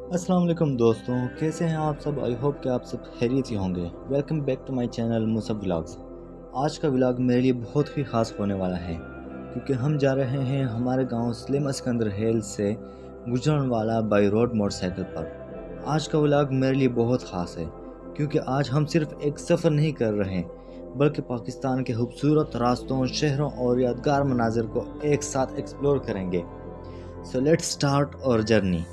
अस्सलाम वालेकुम दोस्तों, कैसे हैं आप सब। आई होप कि आप सब खैरियत ही होंगे। Welcome back to my channel Musab vlogs. आज का व्लॉग मेरे लिए बहुत ही ख़ास होने वाला है क्योंकि हम जा रहे हैं हमारे गांव स्लिम सिकंदर हिल से गुजरने वाला बाई रोड मोटरसाइकिल पर। आज का व्लॉग मेरे लिए बहुत ख़ास है क्योंकि आज हम सिर्फ एक सफ़र नहीं कर रहे बल्कि पाकिस्तान के खूबसूरत रास्तों, शहरों और यादगार मनाजिर को एक साथ एक्सप्लोर करेंगे। सो लेट्स स्टार्ट और जर्नी।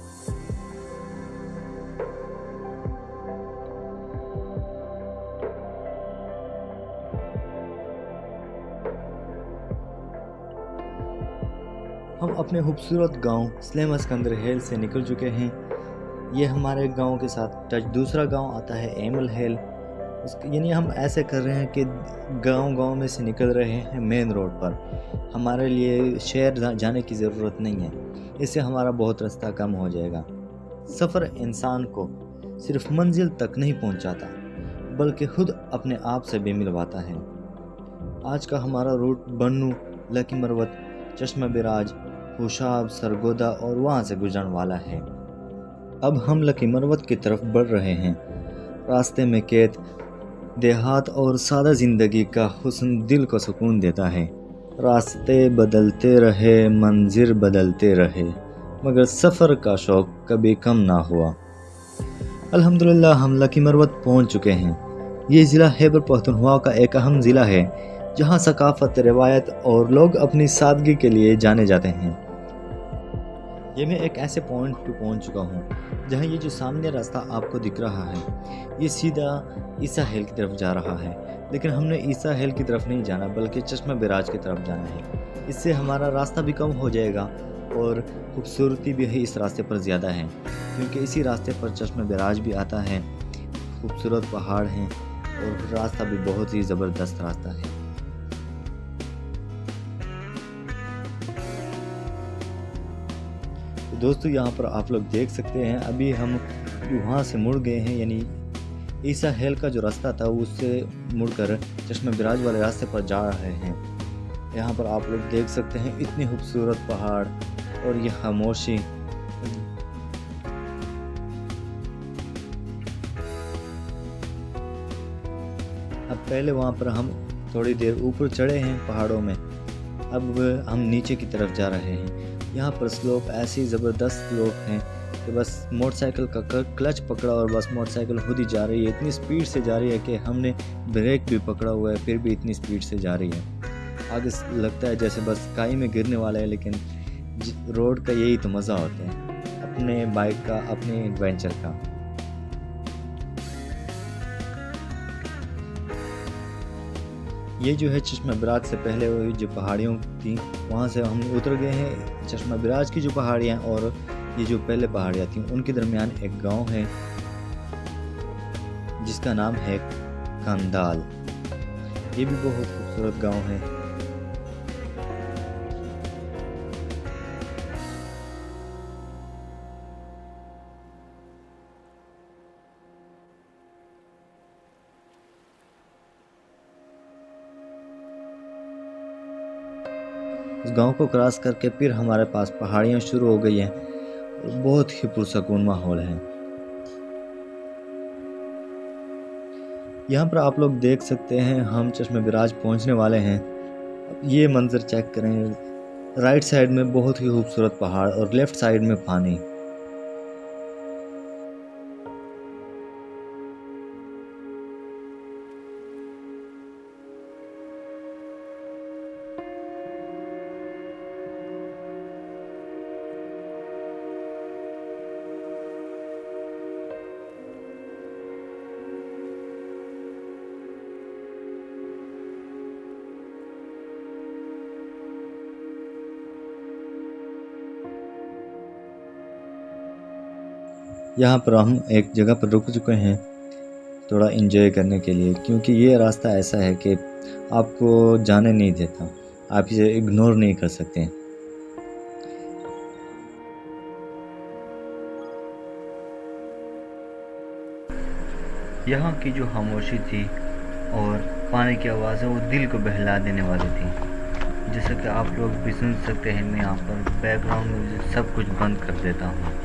हम अपने खूबसूरत गांव स्लेम सिकंदर हिल से निकल चुके हैं। ये हमारे गांव के साथ टच दूसरा गांव आता है एमल हिल। यानी हम ऐसे कर रहे हैं कि गांव में से निकल रहे हैं मेन रोड पर। हमारे लिए शहर जाने की ज़रूरत नहीं है, इससे हमारा बहुत रास्ता कम हो जाएगा। सफ़र इंसान को सिर्फ मंजिल तक नहीं पहुंचाता बल्कि खुद अपने आप से भी मिलवाता है। आज का हमारा रूट बन्नू, लकी मरवत, चश्मा बिराज, खुशाब, सरगोदा और वहाँ से गुजरने वाला है। अब हम लकी मरवत की तरफ बढ़ रहे हैं। रास्ते में खेत, देहात और सादा ज़िंदगी का हुस्न दिल को सुकून देता है। रास्ते बदलते रहे, मंजिल बदलते रहे, मगर सफ़र का शौक़ कभी कम ना हुआ। अल्हम्दुलिल्लाह हम लकी मरवत पहुँच चुके हैं। ये ज़िला खैबर पख्तूनख्वा का एक अहम ज़िला है जहाँ सकाफ़त, रिवायत और लोग अपनी सादगी के लिए जाने जाते हैं। ये मैं एक ऐसे पॉइंट पे पहुँच चुका हूँ जहाँ ये जो सामने रास्ता आपको दिख रहा है ये सीधा ईसा हिल की तरफ जा रहा है, लेकिन हमने ईसा हिल की तरफ नहीं जाना बल्कि चश्मा बिराज की तरफ जाना है। इससे हमारा रास्ता भी कम हो जाएगा और खूबसूरती भी इस रास्ते पर ज़्यादा है क्योंकि इसी रास्ते पर चश्मा बिराज भी आता है। खूबसूरत पहाड़ हैं और रास्ता भी बहुत ही ज़बरदस्त रास्ता है। तो दोस्तों यहाँ पर आप लोग देख सकते हैं अभी हम वहाँ से मुड़ गए हैं, यानी ईसा हिल का जो रास्ता था उससे मुड़कर चश्मा बिराज वाले रास्ते पर जा रहे हैं। यहाँ पर आप लोग देख सकते हैं इतनी खूबसूरत पहाड़ और ये खामोशी। अब पहले वहाँ पर हम थोड़ी देर ऊपर चढ़े हैं पहाड़ों में, अब हम नीचे की तरफ जा रहे हैं। यहाँ पर स्लोप ऐसी ज़बरदस्त स्लोप हैं कि बस मोटरसाइकिल का क्लच पकड़ा और बस मोटरसाइकिल खुद ही जा रही है। इतनी स्पीड से जा रही है कि हमने ब्रेक भी पकड़ा हुआ है फिर भी इतनी स्पीड से जा रही है। आगे लगता है जैसे बस खाई में गिरने वाला है, लेकिन रोड का यही तो मज़ा होता है, अपने बाइक का, अपने एडवेंचर का। ये जो है चश्मा बिराज से पहले वो जो पहाड़ियों थी वहाँ से हम उतर गए हैं। चश्मा बिराज की जो पहाड़ियाँ और ये जो पहले पहाड़ियाँ थी उनके दरमियान एक गांव है जिसका नाम है कंदाल। ये भी बहुत खूबसूरत गांव है। उस गांव को क्रॉस करके फिर हमारे पास पहाड़ियाँ शुरू हो गई हैं और बहुत ही पुरसकून माहौल है। यहाँ पर आप लोग देख सकते हैं हम चश्मा बिराज पहुँचने वाले हैं। ये मंजर चेक करें, राइट साइड में बहुत ही खूबसूरत पहाड़ और लेफ्ट साइड में पानी। यहाँ पर हम एक जगह पर रुक चुके हैं थोड़ा एंजॉय करने के लिए, क्योंकि ये रास्ता ऐसा है कि आपको जाने नहीं देता, आप इसे इग्नोर नहीं कर सकते। यहाँ की जो खामोशी थी और पानी की आवाज़ें वो दिल को बहला देने वाली थी। जैसा कि आप लोग भी सुन सकते हैं, मैं यहाँ पर बैकग्राउंड म्यूजिक सब कुछ बंद कर देता हूँ।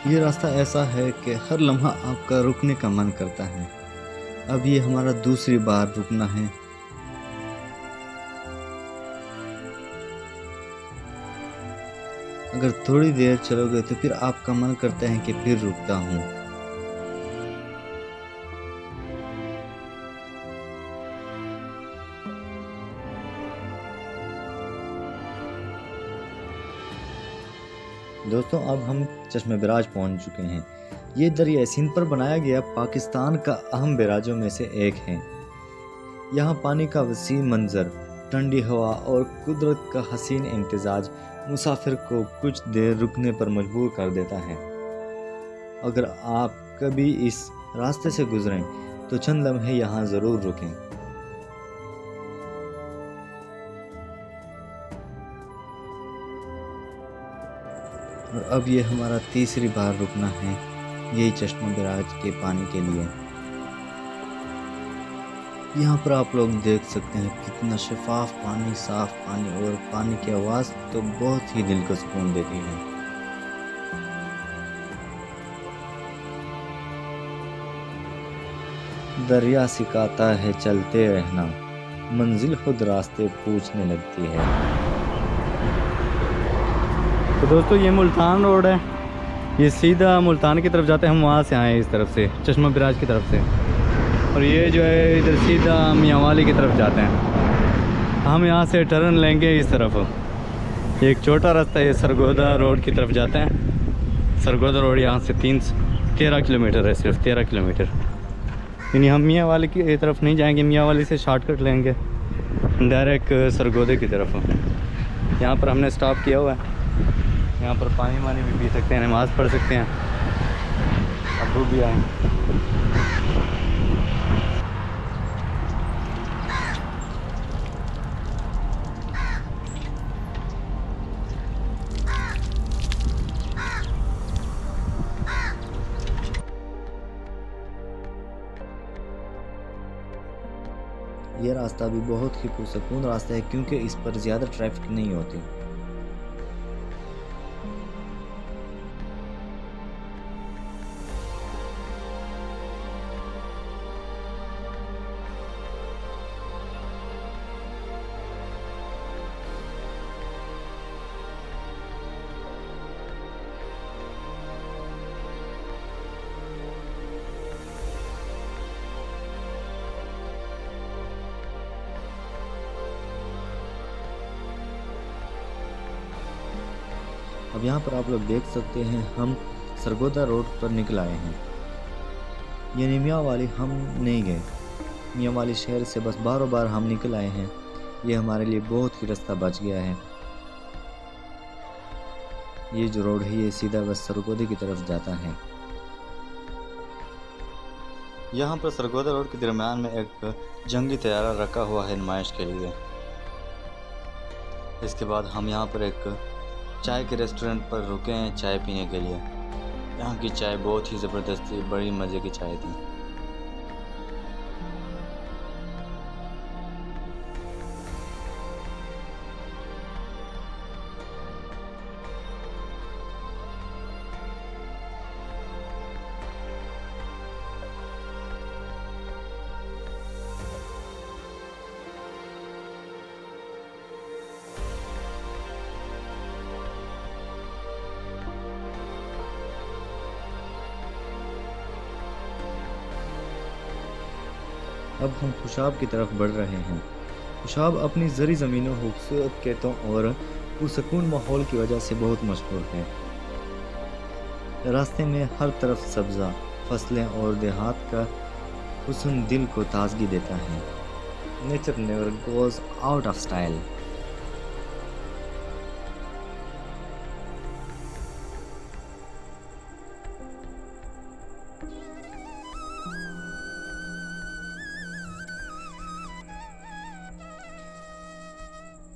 ये रास्ता ऐसा है कि हर लम्हा आपका रुकने का मन करता है। अब ये हमारा दूसरी बार रुकना है। अगर थोड़ी देर चलोगे तो फिर आपका मन करता है कि फिर रुकता हूँ। दोस्तों, अब हम चश्मे बैराज पहुंच चुके हैं। ये दरिया सिंध पर बनाया गया पाकिस्तान का अहम बैराजों में से एक है। यहाँ पानी का वसीम मंजर, ठंडी हवा और कुदरत का हसीन इम्तिजाज मुसाफिर को कुछ देर रुकने पर मजबूर कर देता है। अगर आप कभी इस रास्ते से गुजरें तो चंद लम्हे यहाँ ज़रूर रुकें। और अब ये हमारा तीसरी बार रुकना है यही चश्मा बैराज के पानी के लिए। यहाँ पर आप लोग देख सकते हैं कितना शफाफ पानी, साफ पानी, और पानी की आवाज़ तो बहुत ही दिल को सुकून देती है। दरिया सिखाता है चलते रहना, मंजिल खुद रास्ते पूछने लगती है। तो दोस्तों, ये मुल्तान रोड है, ये सीधा मुल्तान की तरफ जाते हैं। हम वहाँ से आए इस तरफ से, चश्मा बैराज की तरफ से, और ये जो है इधर सीधा मियाँ वाली की तरफ जाते हैं। हम यहाँ से टर्न लेंगे इस तरफ। एक छोटा रास्ता है, सरगोदा रोड की तरफ जाते हैं। सरगोदा रोड यहाँ से 13 किलोमीटर है, सिर्फ 13 किलोमीटर। यानी हम मियाँ वाली की तरफ नहीं जाएंगे, मियाँ वाली से शॉर्टकट लेंगे डायरेक्ट सरगोदे की तरफ। यहाँ पर हमने स्टॉप किया हुआ है। यहाँ पर पानी वानी भी पी सकते हैं, नमाज़ पढ़ सकते हैं। अबू भी आए। ये रास्ता भी बहुत ही पुरसकून रास्ता है क्योंकि इस पर ज़्यादा ट्रैफिक नहीं होती। अब यहाँ पर आप लोग देख सकते हैं हम सरगोदा रोड पर निकल आए हैं। यानी मियाँ वाली हम नहीं गए, मियाँ वाली शहर से बस बारों बार हम निकल आए हैं। ये हमारे लिए बहुत ही रास्ता बच गया है। ये जो रोड है ये सीधा बस सरगोदे की तरफ जाता है। यहाँ पर सरगोदा रोड के दरम्यान में एक जंगी तैयारा रखा हुआ है नुमाइश के लिए। इसके बाद हम यहाँ पर एक चाय के रेस्टोरेंट पर रुके हैं चाय पीने के लिए। यहाँ की चाय बहुत ही ज़बरदस्त थी, बड़ी मज़े की चाय थी। अब हम खुशाब की तरफ बढ़ रहे हैं। खुशाब अपनी ज़री ज़मीनों, खूबसूरत खेतों और पुरसकून माहौल की वजह से बहुत मशहूर है। रास्ते में हर तरफ सब्ज़ा, फसलें और देहात का हुस्न दिल को ताजगी देता है। Nature never goes out of style.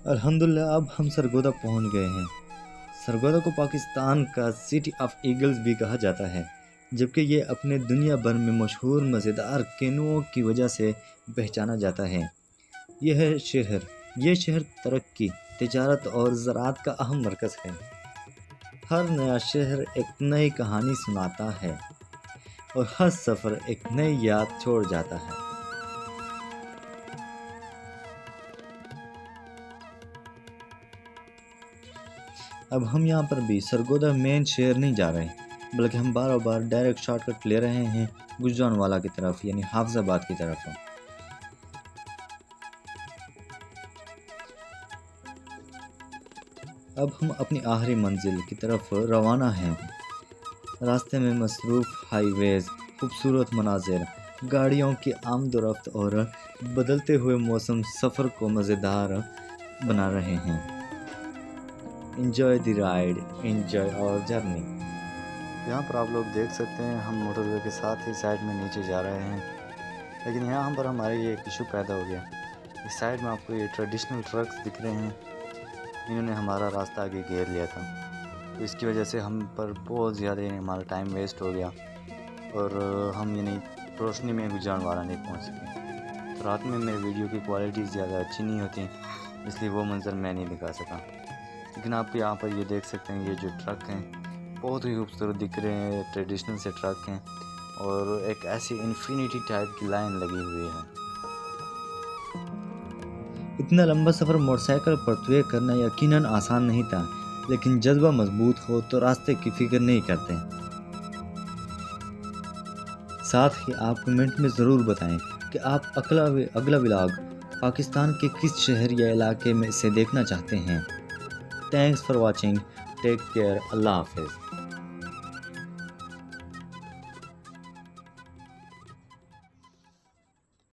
अल्हम्दुलिल्लाह अब हम सरगोदा पहुंच गए हैं। सरगोदा को पाकिस्तान का सिटी ऑफ ईगल्स भी कहा जाता है, जबकि ये अपने दुनिया भर में मशहूर मज़ेदार कैनोओं की वजह से पहचाना जाता है। ये शहर तरक्की, तिजारत और ज़राअत का अहम मरकज़ है। हर नया शहर एक नई कहानी सुनाता है और हर सफ़र एक नई याद छोड़ जाता है। अब हम यहाँ पर भी सरगोदा मेन शहर नहीं जा रहे, बल्कि हम बार बार डायरेक्ट शॉर्टकट ले रहे हैं गुजरानवाला की तरफ, यानी हाफजाबाद की तरफ। अब हम अपनी आखिरी मंजिल की तरफ रवाना हैं। रास्ते में मसरूफ़ हाईवेज़, खूबसूरत मनाज़िर, गाड़ियों की आमदोरफ्त और बदलते हुए मौसम सफ़र को मज़ेदार बना रहे हैं। Enjoy the ride, enjoy our journey। यहाँ पर आप लोग देख सकते हैं हम मोटरवे के साथ ही साइड में नीचे जा रहे हैं, लेकिन यहाँ पर हमारे ये एक इशू पैदा हो गया। इस साइड में आपको ये ट्रेडिशनल ट्रक्स दिख रहे हैं, इन्होंने हमारा रास्ता आगे घेर लिया था, तो इसकी वजह से हम पर बहुत ज़्यादा हमारा टाइम वेस्ट हो गया और हम रोशनी में गुजरानवाला नहीं पहुंच सके। तो रात में मेरी वीडियो की क्वालिटी ज़्यादा अच्छी नहीं होती, इसलिए वो मंज़र मैं नहीं दिखा सका। लेकिन आप यहाँ पर ये देख सकते हैं, ये जो ट्रक हैं बहुत ही खूबसूरत दिख रहे हैं, ट्रेडिशनल से ट्रक हैं और एक ऐसी इन्फिनिटी टाइप की लाइन लगी हुई है। इतना लंबा सफ़र मोटरसाइकिल पर तय करना यकीनन आसान नहीं था, लेकिन जज्बा मजबूत हो तो रास्ते की फिक्र नहीं करते। साथ ही आप कमेंट में ज़रूर बताएं कि आप अगला व्लॉग पाकिस्तान के किस शहर या इलाके में से देखना चाहते हैं। Thanks for watching, take care, अल्लाह हाफ़िज़।